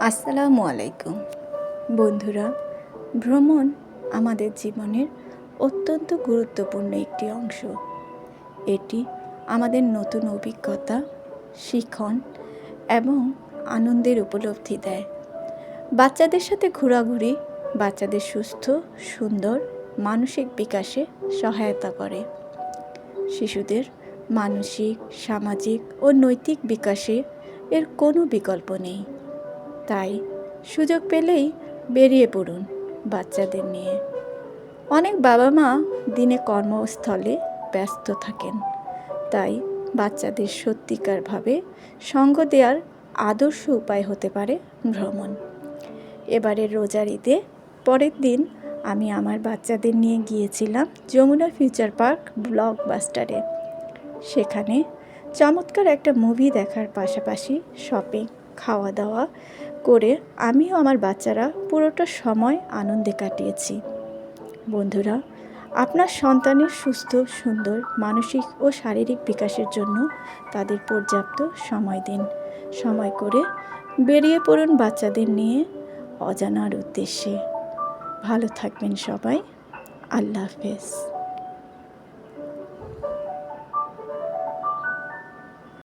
আসসালামু আলাইকুম বন্ধুরা। ভ্রমণ আমাদের জীবনের অত্যন্ত গুরুত্বপূর্ণ একটি অংশ। এটি আমাদের নতুন অভিজ্ঞতা, শিখন এবং আনন্দের উপলব্ধি দেয়। বাচ্চাদের সাথে ঘোরাঘুরি বাচ্চাদের সুস্থ, সুন্দর মানসিক বিকাশে সহায়তা করে। শিশুদের মানসিক, সামাজিক ও নৈতিক বিকাশে এর কোনো বিকল্প নেই। তাই সুযোগ পেলেই বেরিয়ে পড়ুন বাচ্চাদের নিয়ে। অনেক বাবা মা দিনে কর্মস্থলে ব্যস্ত থাকেন, তাই বাচ্চাদের সত্যিকারভাবে সঙ্গ দেওয়ার আদর্শ উপায় হতে পারে ভ্রমণ। এবারের রোজার ঈদে পরের দিন আমি আমার বাচ্চাদের নিয়ে গিয়েছিলাম যমুনা ফিউচার পার্ক ব্লকবাস্টারে। সেখানে চমৎকার একটা মুভি দেখার পাশাপাশি শপিং, খাওয়া দাওয়া করে আমিও আমার বাচ্চারা পুরোটা সময় আনন্দে কাটিয়েছি। বন্ধুরা, আপনার সন্তানের সুস্থ, সুন্দর মানসিক ও শারীরিক বিকাশের জন্য তাদের পর্যাপ্ত সময় দিন। সময় করে বেরিয়ে পড়ুন বাচ্চাদের নিয়ে অজানার উদ্দেশ্যে। ভালো থাকবেন সবাই। আল্লাহ হাফেজ।